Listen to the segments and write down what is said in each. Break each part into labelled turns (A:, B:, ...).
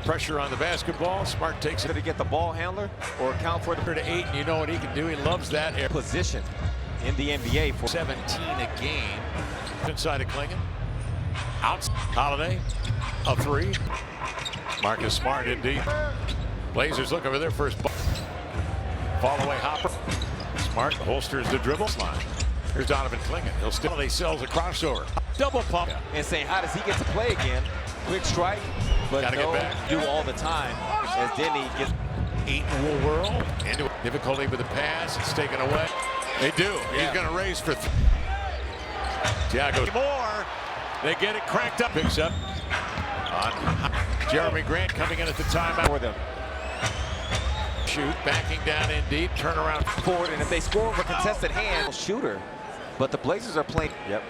A: Pressure on the basketball. Smart takes it
B: to get the ball handler or account for the
A: to 8, and you know what he can do. He loves that air
B: position in the NBA for
A: 17 a game. Inside of Clingan. Out. Holiday. A 3. Marcus Smart indeed. Blazers looking for their first ball. Fall away Hopper. Smart holsters the dribble line. Here's Donovan Clingan. He'll still sells a crossover. Double pump.
B: And say, how does he get to play again? Quick strike, but
A: Gotta
B: no,
A: get back.
B: do all the time. As Denny gets
A: 8 will whirl. Into difficulty with the pass. It's taken away. They do.
B: Yeah.
A: He's going to raise for 3. Thiago more. They get it cranked up. Picks up on Jeremy Grant coming in at the timeout
B: for them.
A: Shoot, backing down in deep, turn around
B: Forward, and if they score with a contested hand, shooter. But the Blazers are playing. Yep.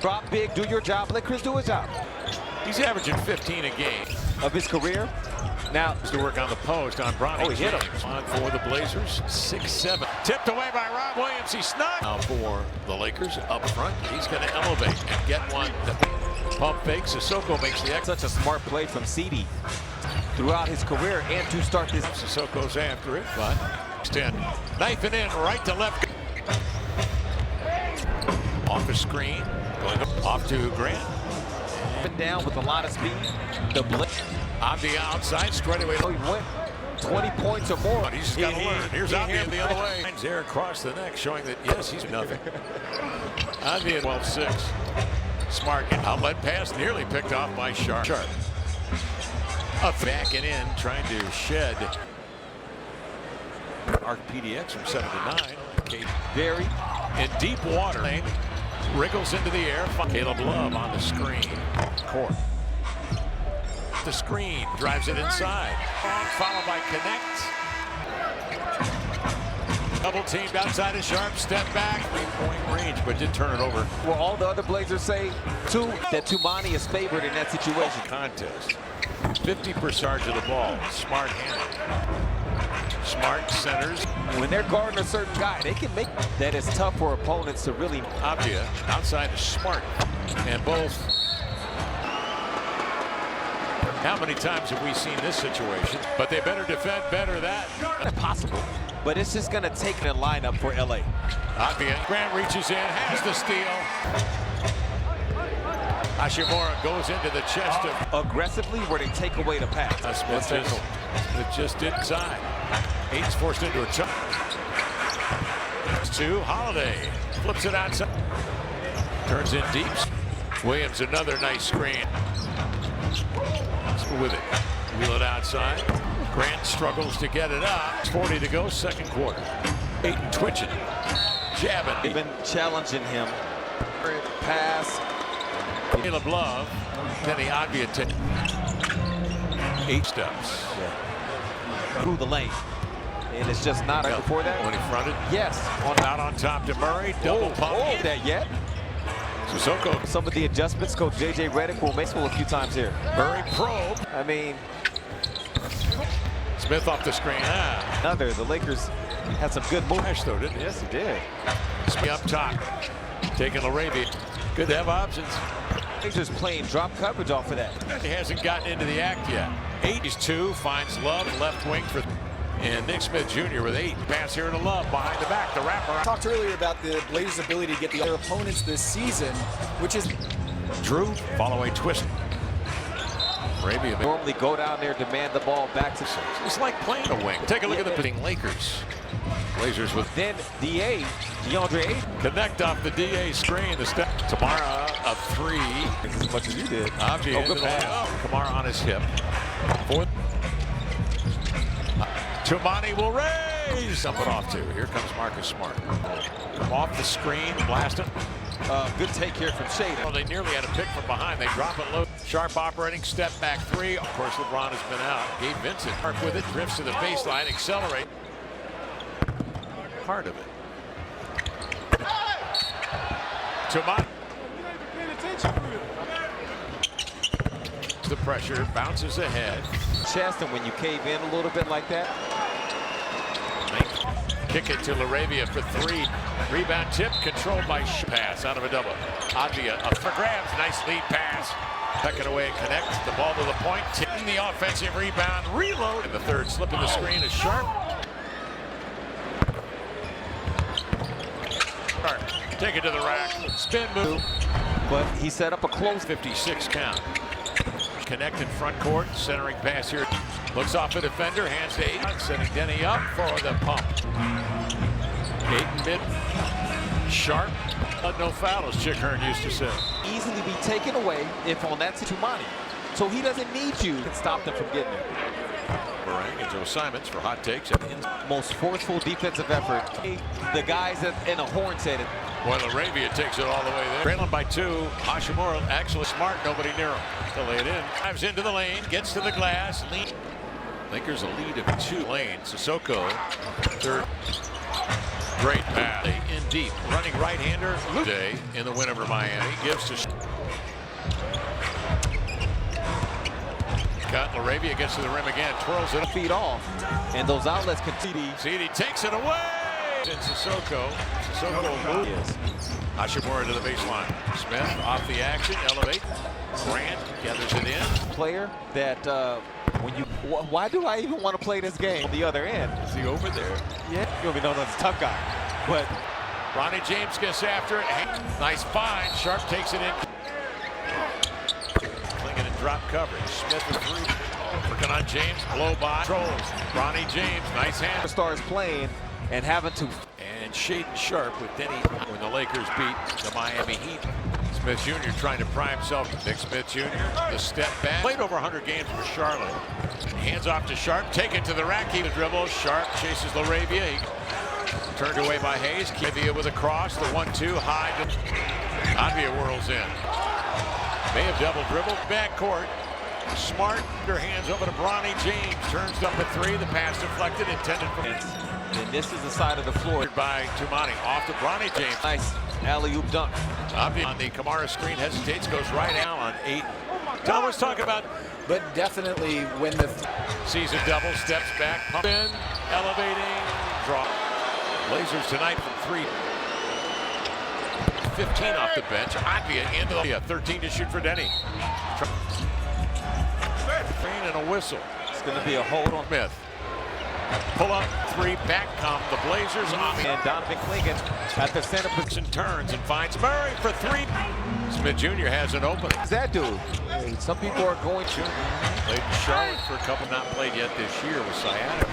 B: Drop big, do your job, let Chris do his job.
A: He's averaging 15 a game
B: Of his career. Now,
A: to work on the post on Bronny.
B: Oh, he hit him.
A: On for the Blazers, 6-7. Tipped away by Rob Williams. He snuck. Now for the Lakers up front. He's going to elevate and get one. Pump fake. Sissoko makes the X.
B: such a smart play from CD throughout his career and to start this.
A: Sissoko's after it, but 10. Knifing in right to left. Off the screen. Going off to Grant.
B: And down with a lot of speed. The blitz.
A: On the outside, straight away.
B: Oh, he went 20 points or more.
A: But he's just got to learn. Here's Avdia the other way. There across the neck, showing that, yes, he's nothing. Avdia 12-6. Smart outlet pass, nearly picked off by Sharp. Up back and in, trying to shed. Arc PDX from 7 to 9. Okay.
B: Very
A: In deep water lane. Wriggles into the air. Caleb Love on the screen. Court. The screen drives it inside. Followed by Connect. Double teamed outside of Sharp. Step back. 3-point range, but did turn it over.
B: well, all the other Blazers say too that Toumani is favored in that situation.
A: Contest. 50% charge of the ball. Smart handle. Smart centers.
B: When they're guarding a certain guy, they can make that. It's tough for opponents to really.
A: Avdia outside of Smart. And both. How many times have we seen this situation? But they better defend better that.
B: Possible, but it's just going to take a lineup for LA.
A: Avdia. Grant reaches in, has the steal. Hashimura goes into the chest of
B: Aggressively, where they take away the pass.
A: Smith just inside. 8's forced into a jump. 2. Holiday flips it outside. Turns in deep. Williams another nice screen. With it. Wheel it outside. Grant struggles to get it up. 40 to go, second quarter. Ayton twitching. Jabbing.
B: They've been challenging him. Pass.
A: Caleb Love. Then the Avdia 8 steps.
B: Through the lane. And it's just not right before that.
A: When he fronted.
B: Yes.
A: Out on top to Murray. Double pump.
B: That yet.
A: Sissoko.
B: Some of the adjustments Coach J.J. Redick will make a few times here.
A: Murray probe.
B: I mean,
A: Smith off the screen.
B: the Lakers had some good moves.
A: Though, didn't he?
B: Yes, he did.
A: Smith up top. Taking LaRavia. Good to have options.
B: Lakers playing drop coverage off of that.
A: He hasn't gotten into the act yet. 8-2 finds Love left wing for. And Nick Smith Jr. with 8. Pass here to Love behind the back. The wrapper.
C: I talked earlier about the Blazers' ability to get the other opponents this season, which is
A: Drew. Follow a twist. Arabia
B: Normally go down there, demand the ball back to.
A: It's like playing a wing. Take a look at the pitting Lakers. Blazers with
B: Then DeAndre Ayton.
A: Connect off the DA screen. The step. Kamara a 3.
B: As much as you did.
A: Avdia
B: good pass.
A: Kamara on his hip. Fourth. Toumani will raise. Something off to. Here comes Marcus Smart. Come off the screen, blasting.
B: Good take here from Shaden.
A: Well, they nearly had a pick from behind. They drop it low. Sharp operating, step back 3. Of course, LeBron has been out. Gabe Vincent Sharp with it, drifts to the baseline, accelerate. Part of it. Toumani. The pressure bounces ahead.
B: Chest, and when you cave in a little bit like that.
A: Kick it to LaRavia for 3. Rebound tip controlled by pass out of a double. Avdia up for grabs. Nice lead pass. Second away and connects the ball to the point. Taking the offensive rebound. Reload. And the third slipping the screen is Sharp. Take it to the rack. Spin move.
B: But he set up a close
A: 56 count. Connect in front court. Centering pass here. Looks off the defender. Hands to Ayton. Setting Denny up for the pump. Ayton mid. Sharp. No foul, as Chick Hearn used to say.
B: easily be taken away if on that Tumani. So he doesn't need you to stop them from getting it.
A: Barang and Joe Simons for hot takes. At
B: most forceful defensive effort. The guys in a horn said it.
A: Well, Arabia takes it all the way there. Trailing by 2. Hashimura actually smart. Nobody near him. They'll lay it in. Drives into the lane. Gets to the glass. Lakers a lead of 2 lanes. Sissoko. Third. Great pass. In deep. Running right-hander. Day in the win over Miami. Gives to cut. LaRavia gets to the rim again. Twirls it.
B: Feet off. And those outlets continue.
A: CD takes it away. And Sissoko moves. Hashimura to the baseline. Smith off the action. Elevate. Grant gathers it in.
B: Player that when you why do I even want to play this game on the other end?
A: Is he over there?
B: Yeah. You don't even know that's a tough guy. But
A: Ronnie James gets after it. Nice find. Sharp takes it in. Clingan in drop coverage. Smith with 3. Working on James. Blow by. Trolls. Ronnie James. Nice hand.
B: Stars playing and having to.
A: And Shaedon Sharpe with Denny when the Lakers beat the Miami Heat. Smith Jr. trying to pry himself. Nick Smith Jr. The step back. Played over 100 games for Charlotte. Hands off to Sharpe. Take it to the rack. He dribbles. Sharpe chases LaRavia. He turned away by Hayes. Kivia with a cross. The 1-2 high. Advia whirls in. May have double dribbled. Backcourt. Smart. Their hands over to Bronny James. Turns up at 3. The pass deflected. Intended for.
B: And this is the side of the floor.
A: By Tumani. Off to Bronny James.
B: Nice alley-oop dunk.
A: On the Kamara screen, hesitates, goes right out on 8. Thomas talk about,
C: but definitely when the
A: sees a double, steps back, pump in, elevating, draw. Blazers tonight from 3. 15 off the bench. Advia into the 13 to shoot for Denny. And a whistle.
B: It's going to be a hold on
A: Smith. Pull up 3, back come the Blazers.
B: And Donovan Clingan at the center
A: position turns and finds Murray for 3. Smith Jr. has an opening.
B: What's that dude? Some people are going to.
A: Played in Charlotte for a couple, not played yet this year with sciatica.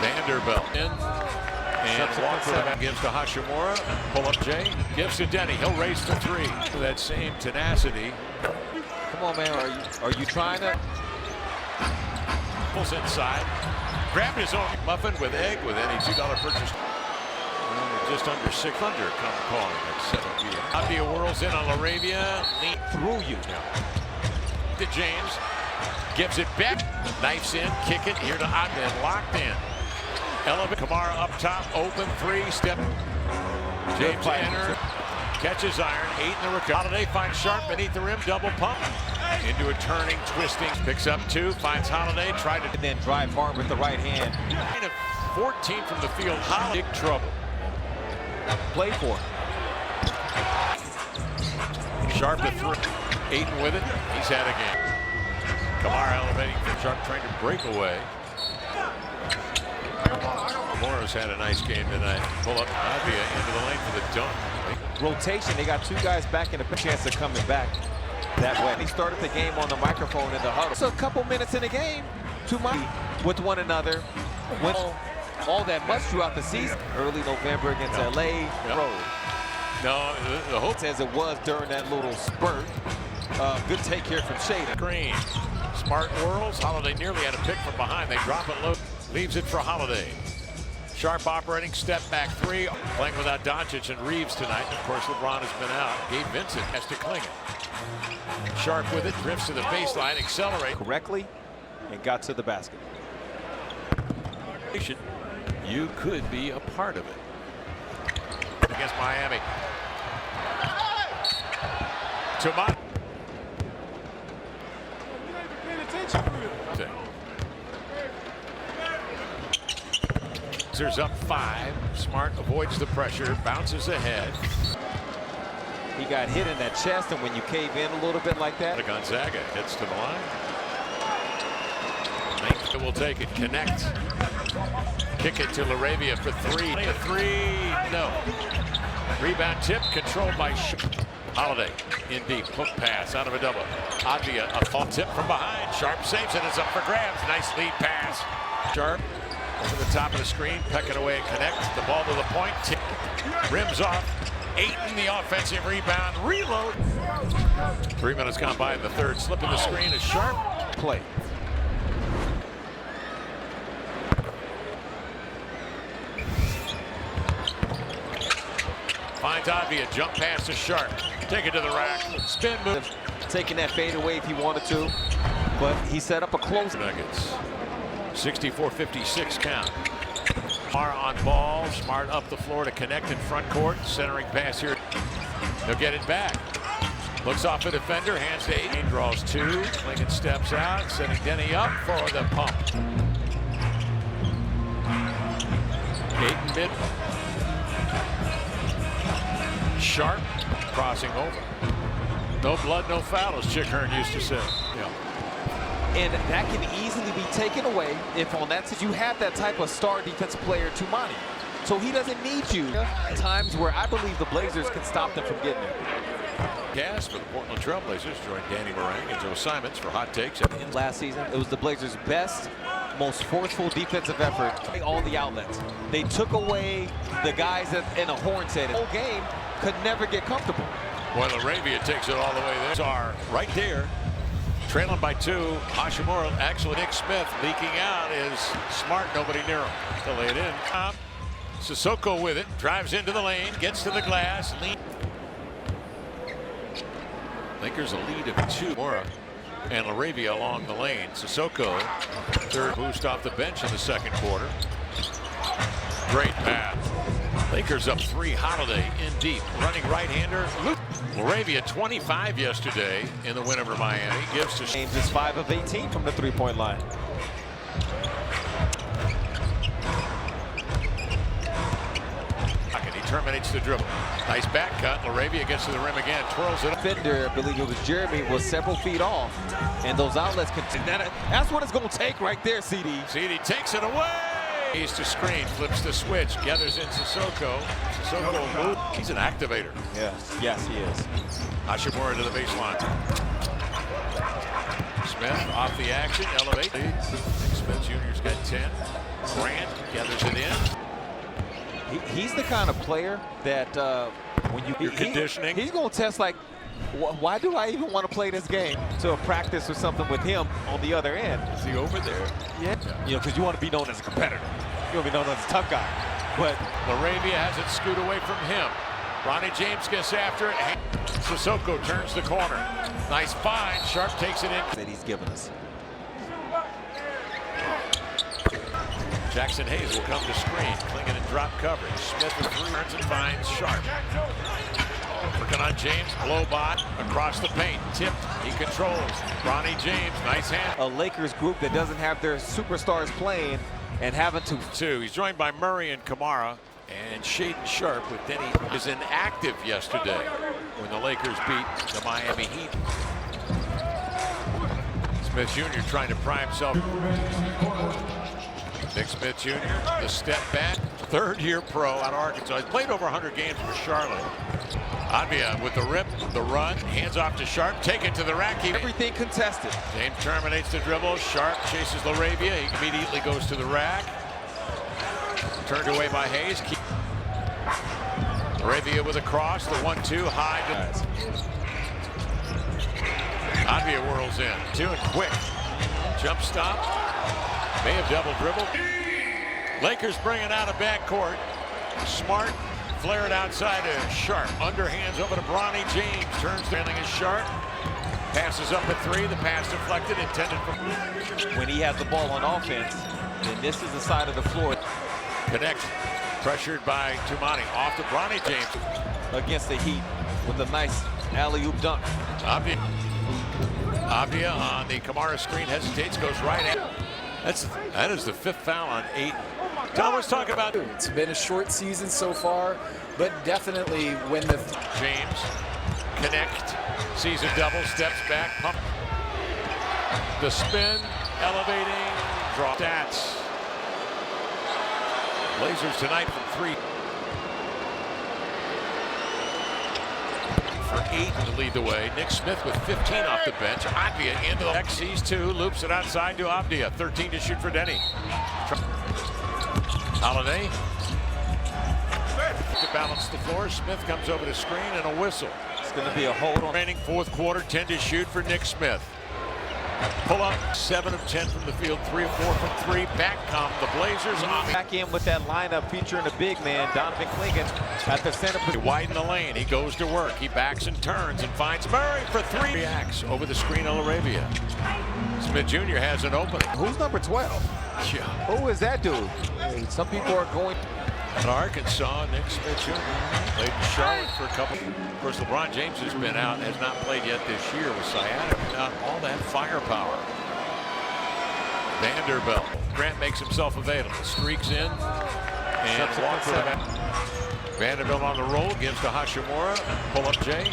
A: Vanderbilt in. And Walker gives to Hashimura. Pull up Jay. Gives to Denny. He'll race to 3. That same tenacity.
B: Come on, man. Are you trying to?
A: Pulls inside. Grabbed his own muffin with egg with any $2 purchase. Just under 600 come calling at 7 p.m. Advia whirls in on LaRavia. Lean through you now. To James. Gives it back. Knifes in. Kick it here to Advia. Locked in. Elevate. Kamara up top. Open 3. Step. James enter. Catches iron. 8 in the recovery. Holiday finds Sharpe beneath the rim. Double pump. Into a turning, twisting. Picks up 2. Finds Holiday. Tried to
B: then drive hard with the right hand.
A: 14 from the field. Holiday. Big trouble.
B: Play for it.
A: Sharpe to 3. Ayton with it. He's had a game. Kamara elevating for Sharpe, trying to break away. Morris had a nice game tonight. Pull up Advia into the lane for the dunk.
B: Rotation. They got 2 guys back in the chance of coming back that way. He started the game on the microphone in the huddle. So a couple minutes in the game, with one another. When all that much throughout the season. Early November against LA. Road.
A: No, the hope
B: as it was during that little spurt. Good take here from Shaedon.
A: Green. Smart whirls. Holiday nearly had a pick from behind. They drop it low. Leaves it for Holiday. Sharpe operating, step back 3. Playing without Doncic and Reeves tonight. Of course, LeBron has been out. Gabe Vincent has to cling it. Sharpe with it, drifts to the baseline, accelerate.
B: Correctly, and got to the basket.
A: You could be a part of it. Against Miami. Tumani. Blazers up 5. Smart avoids the pressure, bounces ahead.
B: he got hit in that chest, and when you cave in a little bit like that.
A: Gonzaga hits to the line. Will take it, connect. Kick it to LaRavia for three. A three, no. Rebound tip, controlled by Holiday. In deep, hook pass out of a double. Advia, a fall tip from behind. Sharp saves it, it's up for grabs. Nice lead pass. Sharp over the top of the screen, pecking away and connects. The ball to the point, tip, rims off. Ayton, the offensive rebound, reload. 3 minutes gone by in the third. Slipping the screen is Sharp.
B: Play.
A: Finds Advia, jump pass to Sharp. Take it to the rack. Spin move.
B: Taking that fade away if he wanted to, but he set up a close.
A: Nuggets. 64-56 count. Smart on ball. Smart up the floor to connect in front court. Centering pass here. He'll get it back. Looks off the defender. Hands to Ayton. Draws two. Clingan steps out. Setting Denny up for the pump. Ayton mid. Sharp crossing over. No blood, no foul, as Chick Hearn used to say. Yeah.
B: And that can easily be taken away if on that side you have that type of star defensive player, Tumani. So he doesn't need you. Times where I believe the Blazers can stop them from getting it.
A: Gas for the Portland Trail Blazers. Join Danny Morang and Joe Simons for hot takes.
B: In last season, it was the Blazers' best, most forceful defensive effort. All the outlets. They took away the guys in a horn set. The whole game could never get comfortable.
A: Well, LaRavia takes it all the way there. Are right there. Trailing by two. Hashimura, actually Nick Smith leaking out is Smart. Nobody near him. They'll lay it in. Sissoko with it. Drives into the lane. Gets to the glass. Lakers a lead of two. Mora and LaRavia along the lane. Sissoko, third boost off the bench in the second quarter. Great pass. Lakers up three. Holiday in deep. Running right-hander. LaRavia 25 yesterday in the win over Miami. Gives to
B: James is 5 of 18 from the three-point line.
A: He terminates the dribble. Nice back cut. LaRavia gets to the rim again. Twirls it.
B: Defender, I believe it was Jeremy, was several feet off. And those outlets continue. That's what it's going to take right there, CD.
A: CD takes it away. He's to screen, flips the switch, gathers in Sissoko. Sissoko moves. He's an activator.
B: Yes, he is.
A: Hashimura to the baseline. Smith off the action, elevate. Smith Jr.'s got 10. Grant gathers it in.
B: He's the kind of player that when you're
A: conditioning,
B: he's going to test like, why do I even want to play this game? To a practice or something with him on the other end.
A: Is he over there?
B: Yeah. You know, because you want to be known as a competitor. You want to be known as a tough guy. But
A: LaRavia has it scoot away from him. Ronnie James gets after it. Sissoko turns the corner. Nice find. Sharp takes it in.
B: That he's given us.
A: Jackson Hayes will come to screen. Clingan in drop coverage. Smith with three turns and finds Sharp. Working on James. Blow by across the paint. Tipped. He controls. Ronnie James. Nice hand.
B: A Lakers group that doesn't have their superstars playing and having to.
A: He's joined by Murray and Kamara. And Shaden Sharp with Denny is inactive yesterday when the Lakers beat the Miami Heat. Smith Jr. trying to prime himself. Nick Smith Jr., the step back, third-year pro out of Arkansas. He's played over 100 games for Charlotte. Advia with the rip, the run, hands off to Sharp, take it to the rack.
B: Everything contested.
A: James terminates the dribble. Sharp chases LaRavia. He immediately goes to the rack. Turned away by Hayes. LaRavia with a cross, the 1-2 high. Advia whirls in, two and quick. Jump stop. May have double dribbled. Lakers bringing out a backcourt. Smart, flare it outside to Sharp. Underhands over to Bronny James. Turns trailing is Sharp. Passes up at three. The pass deflected, intended for.
B: When he has the ball on offense, then this is the side of the floor.
A: Connects. Pressured by Tumani. Off to Bronny James.
B: Against the Heat with a nice alley-oop dunk.
A: Advia on the Kamara screen. Hesitates, goes right at. That is the fifth foul on Ayton. Tom was talking about.
C: It's been a short season so far, but definitely when the
A: James connect. Sees a double, steps back, pump. The spin, elevating, draw. Stats. Blazers tonight from 3. For 8 to lead the way. Nick Smith with 15 off the bench. Avdija into the next, sees 2, loops it outside to Avdija. 13 to shoot for Denny. Holiday to balance the floor. Smith comes over the screen and a whistle.
B: It's going to be a hold on.
A: Remaining fourth quarter, 10 to shoot for Nick Smith. Pull up, 7 of 10 from the field, 3 of 4 from 3. Back come the Blazers.
B: Back in with that lineup featuring a big man, Donovan Clingan, at the center.
A: Widen the lane. He goes to work. He backs and turns and finds Murray for 3. Reacts over the screen on LaRavia. Smith Jr. has an opening.
B: Who's number 12?
A: Yeah.
B: Who is that dude? Some people are going.
A: In Arkansas, Nick Smith Jr. played in Charlotte for a couple. Of course, LeBron James has been out, has not played yet this year with sciatica. Not all that firepower. Vanderbilt. Grant makes himself available. Streaks in. And walks it back. Vanderbilt on the roll. Gives to Hachimura. Pull up Jay.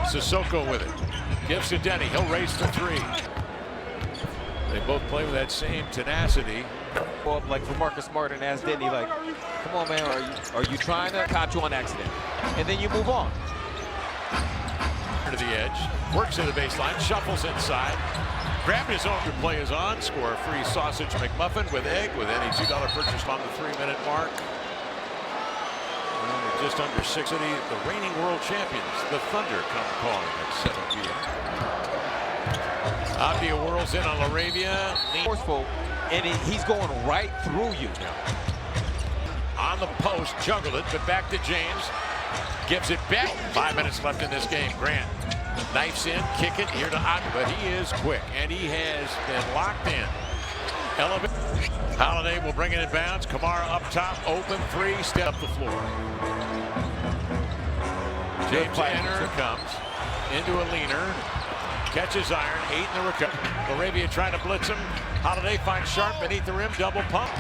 A: Sissoko with it. Gives to Denny. He'll race to 3. They both play with that same tenacity.
B: Well, like for Marcus Smart and as Denny, like, come on, man, are you trying to catch you on accident? And then you move on.
A: To the edge, works to the baseline, shuffles inside, grabbed his own. Play is on. Score a free sausage McMuffin with egg with any $2 purchase on the 3-minute mark. And just under 60, the reigning world champions, the Thunder, come calling at 7 p.m. Avdija whirls in on LaRavia.
B: Forceful, and he's going right through you.
A: On the post, juggled it, but back to James. Gives it back. 5 minutes left in this game. Grant knifes in, kick it here to Avdija, but he is quick, and he has been locked in. Elevate. Holiday will bring it in bounds. Kamara up top, open 3, step up the floor. James Enner comes into a leaner. Catches iron, 8 in the recovery. LaRavia trying to blitz him. Holiday finds Sharp beneath the rim, double pump.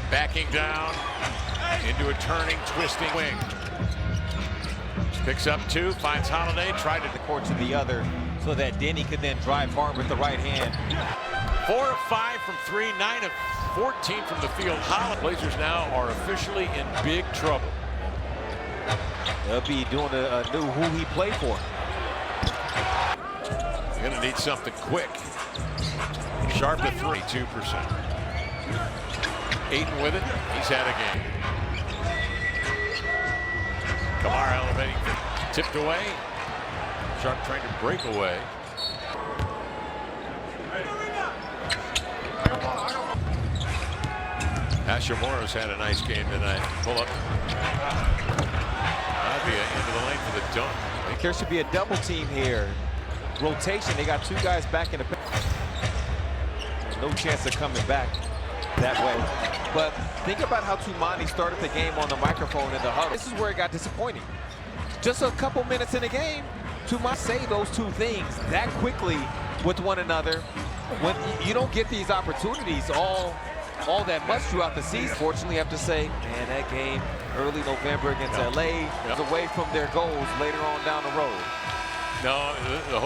A: Backing down into a turning, twisting wing. Picks up 2, finds Holiday, tried to
B: The court to the other so that Denny could then drive hard with the right hand.
A: 4 of 5 from 3, 9 of 14 from the field. Holiday. Blazers now are officially in big trouble.
B: They'll be doing a new who he played for.
A: Gonna need something quick. Sharp to 3, 2%. Ayton with it. He's had a game. Kamara elevating. Tipped away. Sharp trying to break away. Hachimura's had a nice game tonight. Pull up. Avdija into the lane for the dunk.
B: There should be a double team here. Rotation, they got 2 guys back in the no chance of coming back that way. But think about how Toumani started the game on the microphone in the huddle. This is where it got disappointing. Just a couple minutes in the game, Toumani say those 2 things that quickly with one another. When you don't get these opportunities all that much throughout the season. Fortunately, I have to say, man, that game early November against LA was away from their goals later on down the road.
A: No, the whole